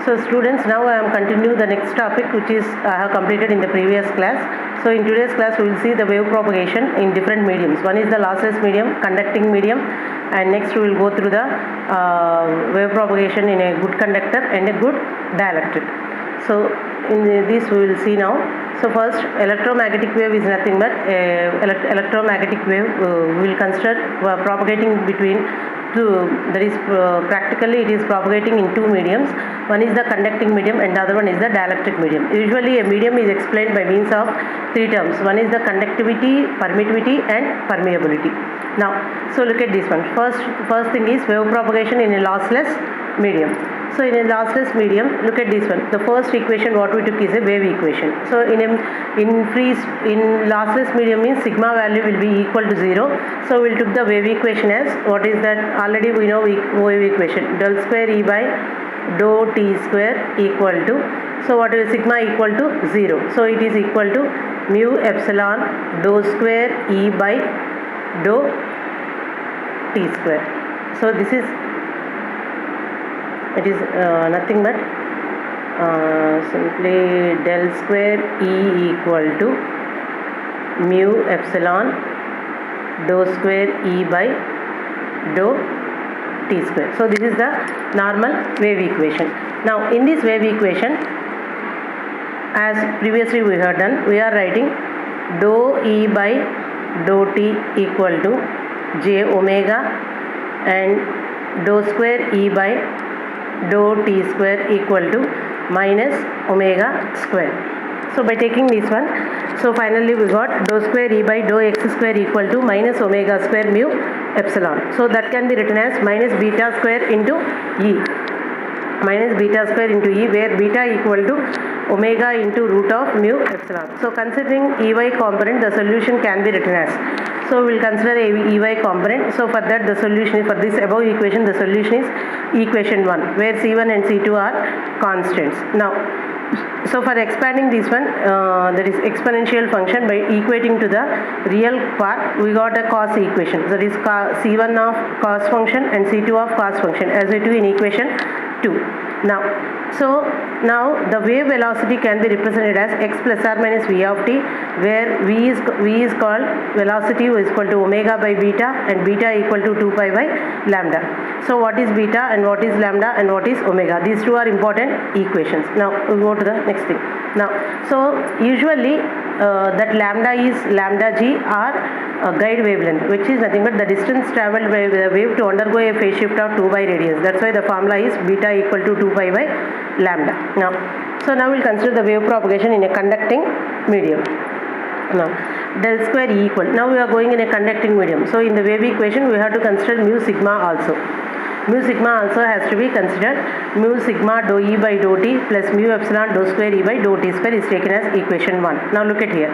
So students, now I am continue the next topic which is I have completed in the previous class. So in today's class we will see the wave propagation in different mediums. One is the lossless medium, conducting medium, and next we will go through the wave propagation in a good conductor and a good dielectric. So in this we will see now. So first, electromagnetic wave is nothing but electromagnetic wave we will consider propagating between two, that is practically it is propagating in two mediums. One is the conducting medium and the other one is the dielectric medium. Usually a medium is explained by means of three terms. One is the conductivity, permittivity and permeability. Now, so look at this one. First thing is wave propagation in a lossless medium. So in a lossless medium, look at this one. The first equation what we took is a wave equation. So in lossless medium means sigma value will be equal to 0. So we'll took the wave equation as what is that? Already we know wave equation, del square E by dou t square equal to, so what is sigma equal to 0. So it is equal to mu epsilon dou square E by dou t square. So this is, it is nothing but simply del square E equal to mu epsilon dou square E by dou t square. So this is the normal wave equation. Now in this wave equation, as previously we have done, we are writing dou E by dou t equal to j omega and dou square E by dou t square equal to minus omega square. So by taking this one, so finally we got dou square E by dou x square equal to minus omega square mu epsilon. So that can be written as minus beta square into E. Minus beta square into E, where beta equal to omega into root of mu epsilon. So considering Ey component, the solution can be written as, so we will consider a Ey component. So for that the solution, for this above equation, the solution is equation 1, where C1 and C2 are constants. Now, so for expanding this one, that is exponential function, by equating to the real part, we got a cos equation. That is C1 of cos function and C2 of cos function, as we do in equation 2. Now, so now the wave velocity can be represented as x plus or minus v of t, where v is called velocity is equal to omega by beta and beta equal to 2 pi by lambda. So what is beta and what is lambda and what is omega? These two are important equations. Now we go to the next thing. Now, so usually that lambda is lambda g, or guide wavelength, which is nothing but the distance travelled by the wave to undergo a phase shift of 2 by radius. That's why the formula is beta equal to 2 pi by lambda. Now, so now we'll consider the wave propagation in a conducting medium. Now, del square E equal. Now we are going in a conducting medium. So in the wave equation, we have to consider mu sigma also. Mu sigma also has to be considered. Mu sigma dou E by dou t plus mu epsilon dou square E by dou t square is taken as equation 1. Now look at here.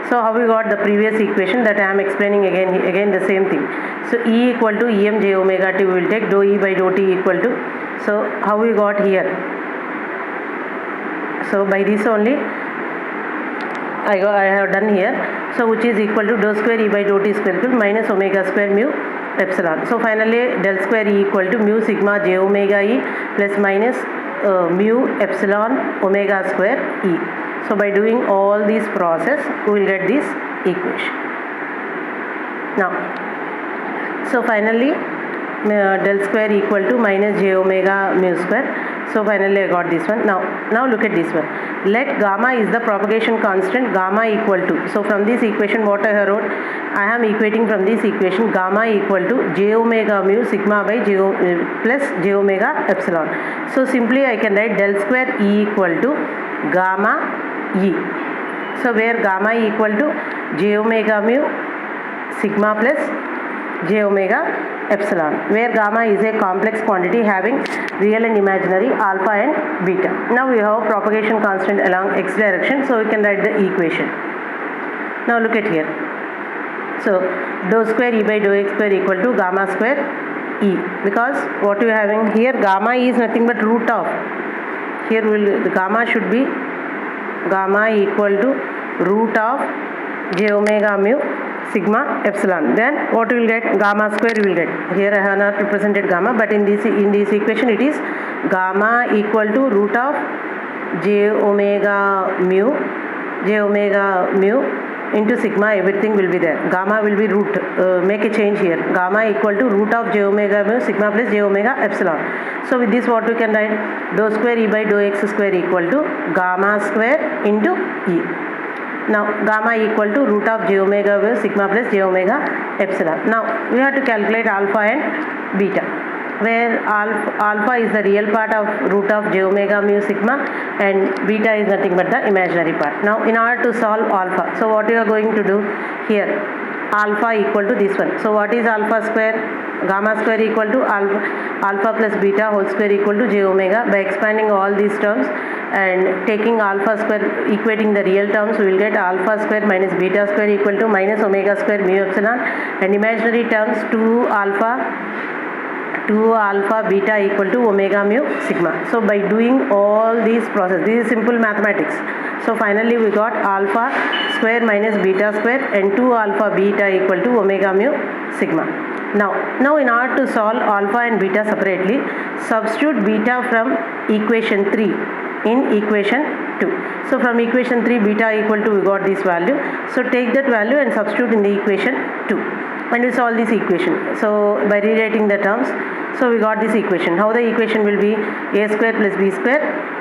So how we got the previous equation that I am explaining again the same thing. So E equal to Em j omega t, we will take dou E by dou t equal to. So how we got here? So by this only I have done here. So which is equal to dou square E by dou t square equal to minus omega square mu epsilon. So finally del square E equal to mu sigma j omega E plus minus mu epsilon omega square E. So by doing all this process, we will get this equation. Now, so finally del square equal to minus j omega mu square. So finally I got this one. Now look at this one. Let gamma is the propagation constant, gamma equal to. So from this equation what I have wrote, I am equating from this equation gamma equal to j omega mu sigma by plus j omega epsilon. So simply I can write del square E equal to gamma E. So where gamma equal to j omega mu sigma plus j omega epsilon, where gamma is a complex quantity having real and imaginary alpha and beta. Now we have propagation constant along x direction, so we can write the equation. Now look at here. So dou square E by dou x square equal to gamma square E, because what we are having here, gamma is nothing but root of, here the gamma should be gamma equal to root of j omega mu sigma epsilon. Then what we will get? Gamma square we will get. Here I have not represented gamma, but in this equation it is gamma equal to root of j omega mu into sigma, everything will be there. Gamma will be root, make a change here. Gamma equal to root of j omega mu sigma plus j omega epsilon. So with this what we can write? Dou square E by dou x square equal to gamma square into E. Now gamma equal to root of j omega mu sigma plus j omega epsilon. Now we have to calculate alpha and beta, where alpha is the real part of root of j omega mu sigma and beta is nothing but the imaginary part. Now in order to solve alpha, so what you are going to do here, alpha equal to this one. So what is alpha square? Gamma square equal to alpha plus beta whole square equal to j omega. By expanding all these terms and taking alpha square, equating the real terms, we will get alpha square minus beta square equal to minus omega square mu epsilon, and imaginary terms 2 alpha beta equal to omega mu sigma. So by doing all these process, this is simple mathematics. So finally we got alpha square minus beta square and 2 alpha beta equal to omega mu sigma. Now in order to solve alpha and beta separately, substitute beta from equation 3 in equation 2. So from equation 3 beta equal to, we got this value. So take that value and substitute in the equation 2 and we solve this equation. So by rewriting the terms, so we got this equation. How the equation will be? A square plus b square.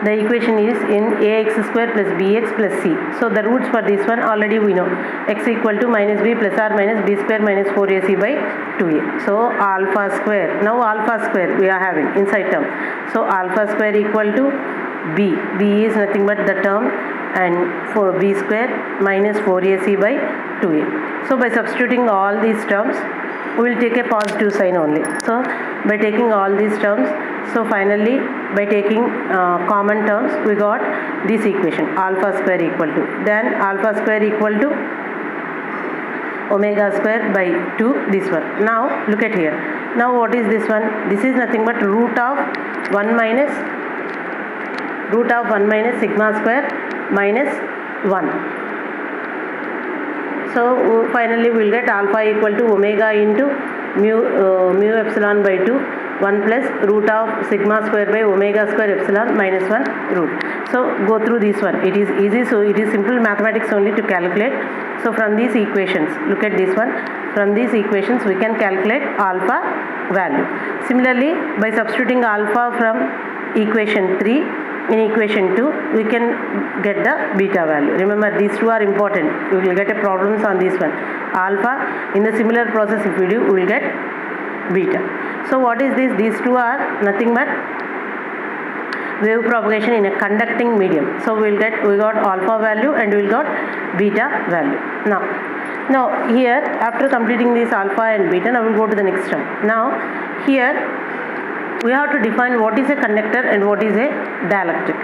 The equation is in ax square plus bx plus c. So the roots for this one already we know. X equal to minus b plus r minus b square minus 4ac by 2a. So alpha square. Now alpha square we are having inside term. So alpha square equal to b. b is nothing but the term, and for b square minus 4ac by 2a. So by substituting all these terms, we will take a positive sign only. So by taking all these terms, so finally by taking common terms, we got this equation, alpha square equal to, then alpha square equal to omega square by 2, this one. Now look at here. Now what is this one? This is nothing but root of 1 minus sigma square minus 1. So finally we will get alpha equal to omega into mu epsilon by 2, 1 plus root of sigma square by omega square epsilon minus 1 root. So go through this one. It is easy. So it is simple mathematics only to calculate. So from these equations, look at this one. From these equations we can calculate alpha value. Similarly, by substituting alpha from equation 3 in equation 2, we can get the beta value. Remember, these two are important. We will get a problems on this one. Alpha, in the similar process if we do, we will get beta. So what is this? These two are nothing but wave propagation in a conducting medium. So we got alpha value and we got beta value. Now here, after completing this alpha and beta, now we will go to the next term. Now here we have to define what is a conductor and what is a dielectric.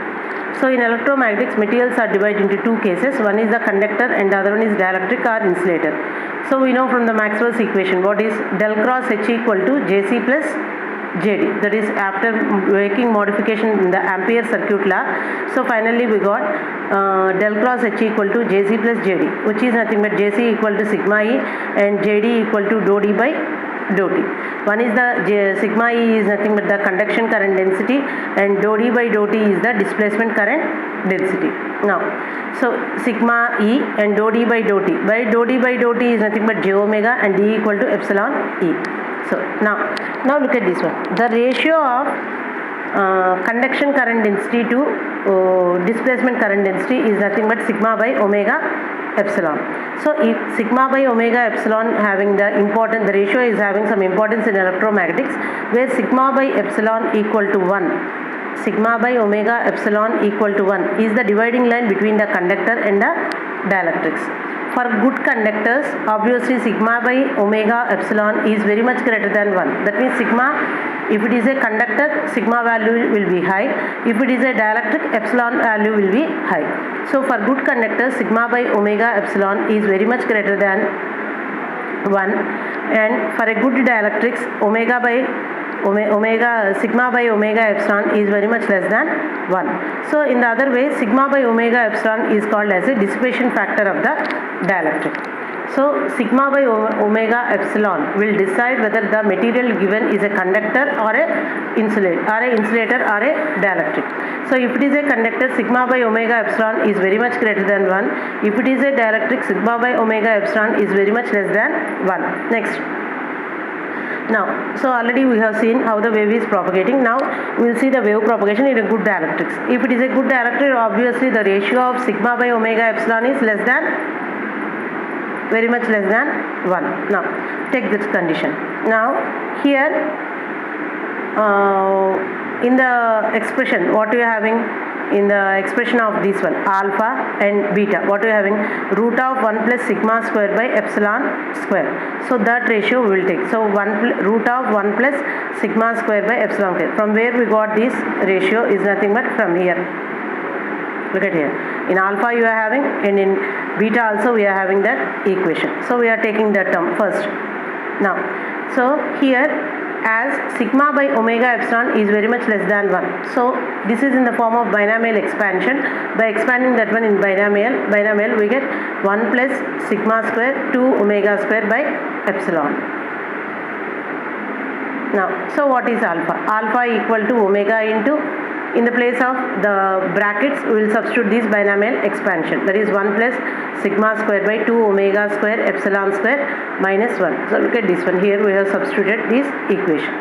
So in electromagnetics, materials are divided into two cases. One is the conductor and the other one is dielectric or insulator. So we know from the Maxwell's equation what is del cross H equal to Jc plus Jd. That is after making modification in the Ampere circuit law. So finally we got del cross H equal to Jc plus Jd, which is nothing but Jc equal to sigma E and Jd equal to dou d by dou t. One is the sigma E is nothing but the conduction current density and dou d by dou t is the displacement current density. Now, so sigma E and dou d by dou t. By dou d by dou t is nothing but j omega and d equal to epsilon E. So now look at this one. The ratio of conduction current density to displacement current density is nothing but sigma by omega epsilon. So if sigma by omega epsilon having the ratio is having some importance in electromagnetics, where sigma by epsilon equal to 1, sigma by omega epsilon equal to 1 is the dividing line between the conductor and the dielectrics. For good conductors, obviously sigma by omega epsilon is very much greater than 1. That means sigma, if it is a conductor, sigma value will be high. If it is a dielectric, epsilon value will be high. So for good conductors, sigma by omega epsilon is very much greater than 1, and for a good dielectrics, sigma by omega epsilon is very much less than 1. So in the other way, sigma by omega epsilon is called as a dissipation factor of the dielectric. So sigma by omega epsilon will decide whether the material given is a conductor or a insulator or a dielectric. So if it is a conductor, sigma by omega epsilon is very much greater than 1. If it is a dielectric, sigma by omega epsilon is very much less than 1. Next. Now, so already we have seen how the wave is propagating. Now we will see the wave propagation in a good dielectrics. If it is a good dielectric, obviously the ratio of sigma by omega epsilon is less than, very much less than 1. Now take this condition. Now here in the expression, what we are having in the expression of this one, alpha and beta, what we are having, root of 1 plus sigma square by epsilon square. So that ratio we will take. So root of 1 plus sigma square by epsilon square. From where we got this ratio is nothing but from here. Look at here. In alpha you are having, and in beta also we are having that equation. So we are taking that term first. Now, so here as sigma by omega epsilon is very much less than 1. So this is in the form of binomial expansion. By expanding that one in binomial we get 1 plus sigma square 2 omega square by epsilon. Now, so what is alpha? Alpha equal to omega into, in the place of the brackets we will substitute this binomial expansion, that is 1 plus sigma square by 2 omega square epsilon square minus 1. So look at this one, here we have substituted this equation.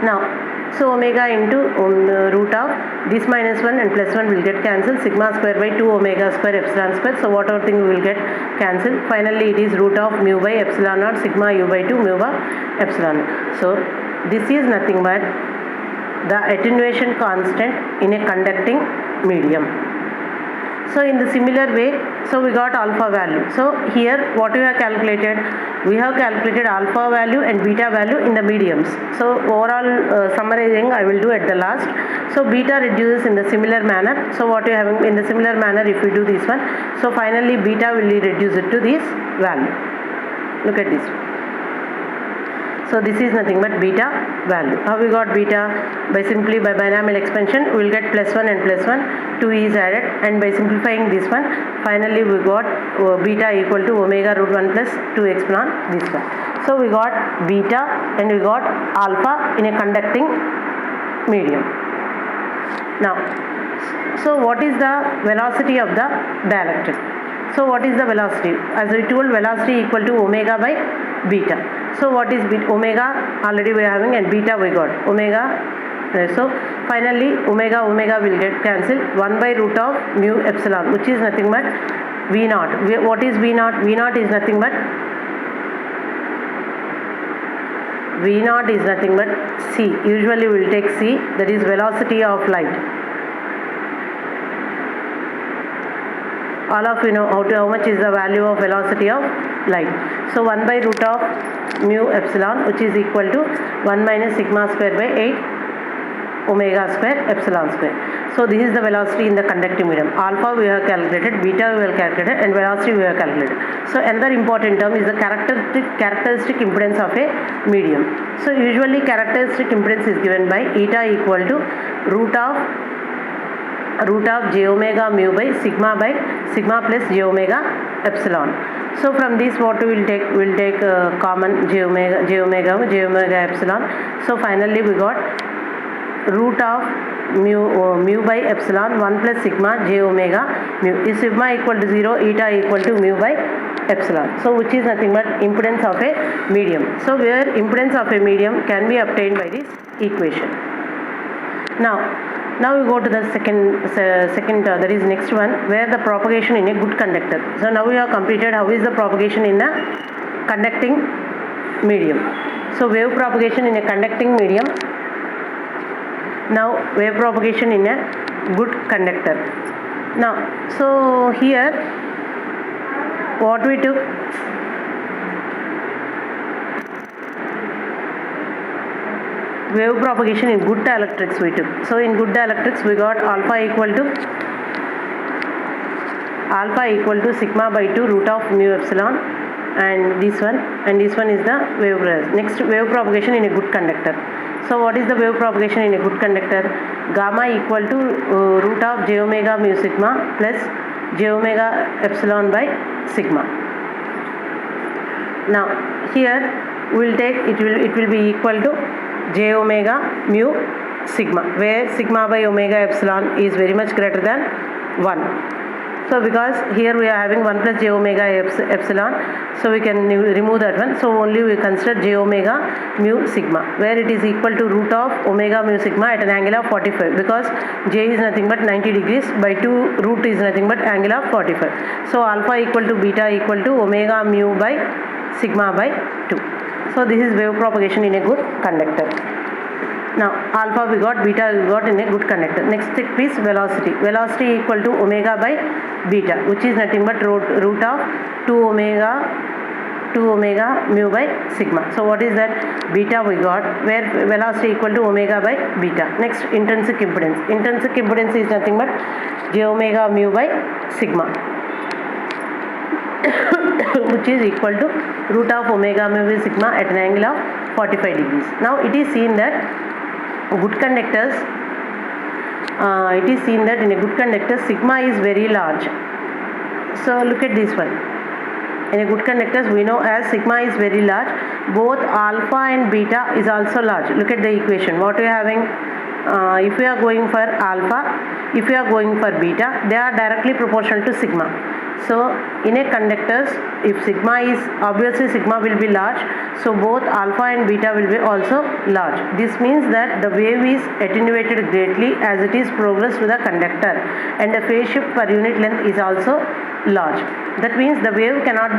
Now, so omega into root of this minus 1 and plus 1 will get cancelled, sigma square by 2 omega square epsilon square, so whatever thing we will get cancelled. Finally it is root of mu by epsilon naught sigma u by 2 mu by epsilon. So this is nothing but the attenuation constant in a conducting medium. So in the similar way, so we got alpha value. So here what we have calculated? We have calculated alpha value and beta value in the mediums. So overall summarizing I will do at the last. So beta reduces in the similar manner. So what we are having in the similar manner if we do this one. So finally beta will reduce it to this value. Look at this. So this is nothing but beta value. How we got beta? By simply by binomial expansion we will get plus 1 and plus 1, 2 is added, and by simplifying this one finally we got beta equal to omega root 1 plus 2 epsilon this one. So we got beta and we got alpha in a conducting medium. Now, so what is the velocity of the dielectric? So what is the velocity? As we told, velocity equal to omega by beta. So what is beta? Omega already we are having, and beta we got omega. So finally omega will get cancelled, 1 by root of mu epsilon, which is nothing but v naught. What is v naught? V naught is nothing but c. Usually we will take c, that is velocity of light. All of you know how much is the value of velocity of light. So 1 by root of mu epsilon, which is equal to 1 minus sigma square by 8 omega square epsilon square. So this is the velocity in the conducting medium. Alpha we have calculated, beta we have calculated, and velocity we have calculated. So another important term is the characteristic impedance of a medium. So usually characteristic impedance is given by eta equal to root of j omega mu by sigma plus j omega epsilon. So from this what we will take? We will take common j omega epsilon. So finally we got root of mu by epsilon 1 plus sigma j omega mu. Is sigma equal to 0, eta equal to mu by epsilon. So which is nothing but impedance of a medium. So where impedance of a medium can be obtained by this equation. Now we go to the second that is next one, where the propagation in a good conductor. So now we have completed how is the propagation in the conducting medium. So wave propagation in a conducting medium. Now wave propagation in a good conductor. Now so here what we took, wave propagation in good dielectrics we took. So in good dielectrics we got alpha equal to sigma by 2 root of mu epsilon, and this one is the wave rise. Next, wave propagation in a good conductor. So what is the wave propagation in a good conductor? Gamma equal to root of j omega mu sigma plus j omega epsilon by sigma. Now here we will take it will be equal to j omega mu sigma, where sigma by omega epsilon is very much greater than 1. So because here we are having 1 plus j omega epsilon, so we can remove that one. So only we consider j omega mu sigma, where it is equal to root of omega mu sigma at an angle of 45, because j is nothing but 90 degrees by 2 root is nothing but angle of 45. So alpha equal to beta equal to omega mu by sigma by 2. So this is wave propagation in a good conductor. Now alpha we got, beta we got in a good conductor. Next step is velocity. Velocity equal to omega by beta, which is nothing but root of 2 omega mu by sigma. So what is that? Beta we got, where velocity equal to omega by beta. Next, intrinsic impedance. Intrinsic impedance is nothing but j omega mu by sigma, which is equal to root of omega mu by sigma at an angle of 45 degrees. Now it is seen that good conductors, in a good conductor sigma is very large. So look at this one. In a good conductors we know as sigma is very large, both alpha and beta is also large. Look at the equation. What we are having, if we are going for alpha, if we are going for beta, they are directly proportional to sigma. So in a conductors, if sigma is, obviously sigma will be large, so both alpha and beta will be also large. This means that the wave is attenuated greatly as it is progressed to the conductor, and the phase shift per unit length is also large. That means the wave cannot,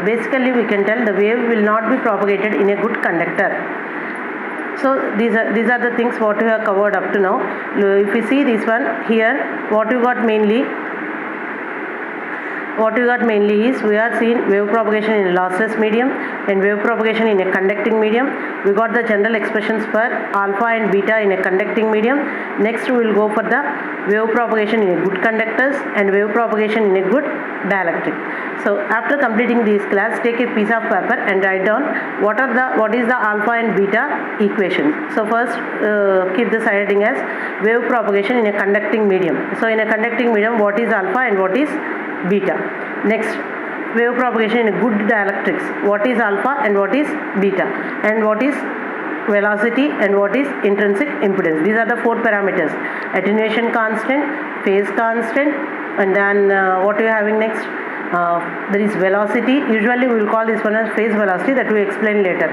basically we can tell the wave will not be propagated in a good conductor. So these are the things what we have covered up to now. If we see this one here, what we got mainly is we are seeing wave propagation in a lossless medium and wave propagation in a conducting medium. We got the general expressions for alpha and beta in a conducting medium. Next we will go for the wave propagation in a good conductors and wave propagation in a good dielectric. So after completing this class, take a piece of paper and write down what is the alpha and beta equations. So first keep this heading as wave propagation in a conducting medium. So in a conducting medium, what is alpha and what is beta. Next, wave propagation in a good dielectrics, what is alpha and what is beta, and what is velocity and what is intrinsic impedance. These are the 4 parameters: attenuation constant, phase constant, and then what we are having next, there is velocity. Usually we will call this one as phase velocity, that we explain later.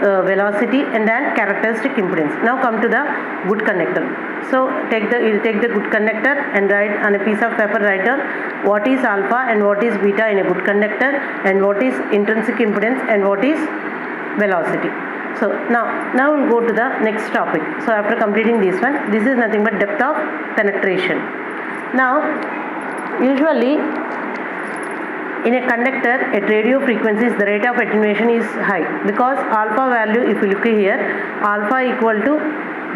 Velocity and then characteristic impedance. Now come to the good conductor. So you take the good conductor and write on a piece of paper, write down what is alpha and what is beta in a good conductor, and what is intrinsic impedance and what is velocity. So now we'll go to the next topic. So after completing this one, this is nothing but depth of penetration. Now usually in a conductor at radio frequencies the rate of attenuation is high, because alpha value, if you look here, alpha equal to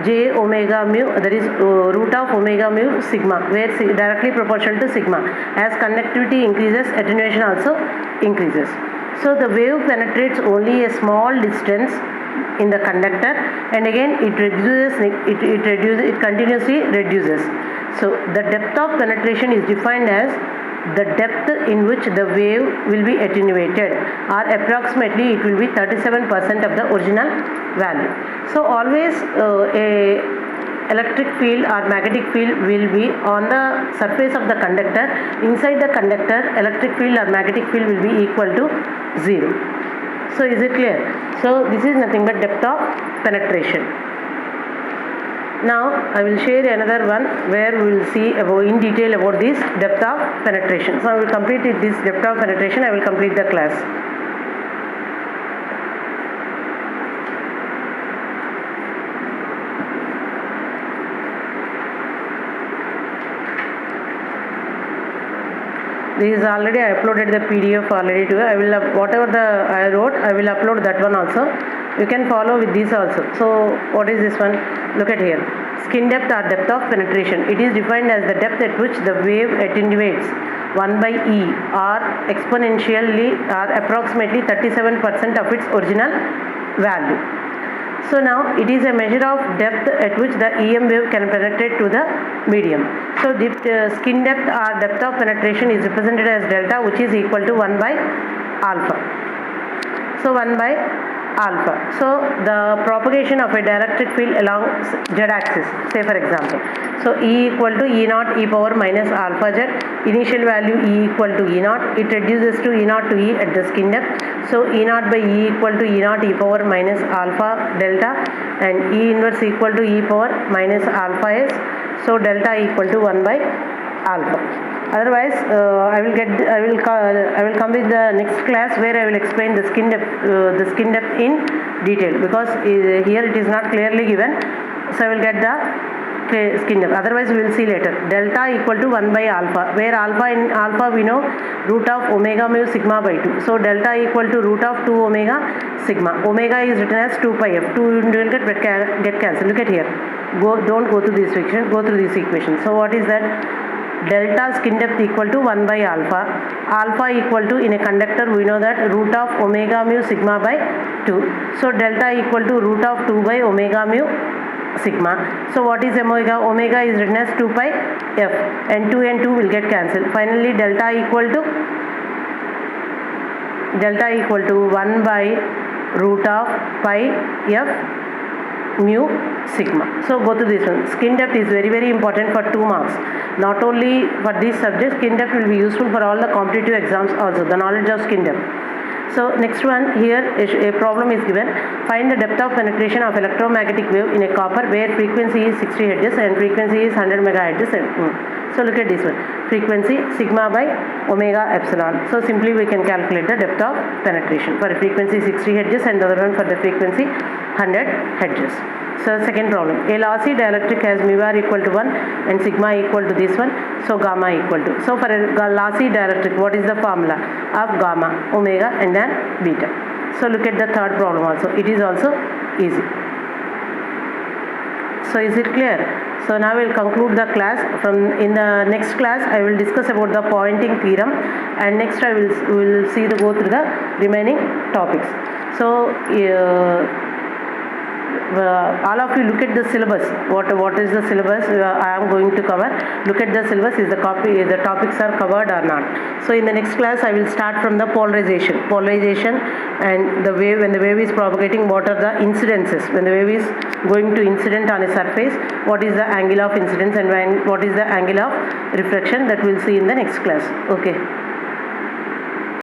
j omega mu, that is root of omega mu sigma, where directly proportional to sigma. As conductivity increases, attenuation also increases. So the wave penetrates only a small distance in the conductor, and again it continuously reduces. So the depth of penetration is defined as the depth in which the wave will be attenuated, or approximately it will be 37% of the original value. So always a electric field or magnetic field will be on the surface of the conductor. Inside the conductor, electric field or magnetic field will be equal to 0. So is it clear? So this is nothing but depth of penetration. Now I will share another one where we will see in detail about this depth of penetration. So I will complete this depth of penetration. I will complete the class. This is already, I uploaded the PDF already to you. I will whatever I wrote, I will upload that one also. You can follow with this also. So what is this one? Look at here. Skin depth or depth of penetration. It is defined as the depth at which the wave attenuates 1 by E or exponentially or approximately 37% of its original value. So now it is a measure of depth at which the EM wave can penetrate to the medium. So skin depth or depth of penetration is represented as delta, which is equal to 1 by alpha. So 1 by alpha. So the propagation of a dielectric field along z-axis, say for example. So E equal to E naught e power minus alpha z. Initial value E equal to E naught. It reduces to E naught to E at the skin depth. So E naught by E equal to E naught e power minus alpha delta, and E inverse equal to E power minus alpha s. So delta equal to 1 by alpha. Otherwise, I will come with the next class where I will explain the skin depth in detail, because here it is not clearly given. So I will get the skin depth. Otherwise, we will see later. Delta equal to 1 by alpha, where in alpha we know root of omega mu sigma by 2. So delta equal to root of 2 omega sigma. Omega is written as 2 pi f. 2 will get cancelled. Look at here. Don't go through this equation. Go through this equation. So what is that? Delta skin depth equal to 1 by alpha. Alpha equal to, in a conductor we know that root of omega mu sigma by 2. So delta equal to root of 2 by omega mu sigma. So what is omega? Omega is written as 2 pi f, and 2 and 2 will get cancelled. Finally delta equal to 1 by root of pi f mu sigma. So go to this one. Skin depth is very, very important for 2 marks. Not only for this subject, skin depth will be useful for all the competitive exams also, the knowledge of skin depth. So next one, here a problem is given. Find the depth of penetration of electromagnetic wave in a copper where frequency is 60 Hz and frequency is 100 MHz. So look at this one. Frequency sigma by omega epsilon. So simply we can calculate the depth of penetration for a frequency 60 Hz and the other one for the frequency 100 Hz. So second problem. A lossy dielectric has mu r equal to 1 and sigma equal to this one. So gamma equal to. So for a lossy dielectric, what is the formula of gamma, omega and then beta? So look at the third problem also. It is also easy. So is it clear? So now we will conclude the class. In the next class I will discuss about the Poynting theorem, and next I will go through the remaining topics. So all of you look at the syllabus. What is the syllabus I am going to cover? Look at the syllabus. Is the topics are covered or not? So in the next class I will start from the polarization and the wave. When the wave is propagating, what are the incidences? When the wave is going to incident on a surface, what is the angle of incidence and what is the angle of reflection? That we'll see in the next class. Okay.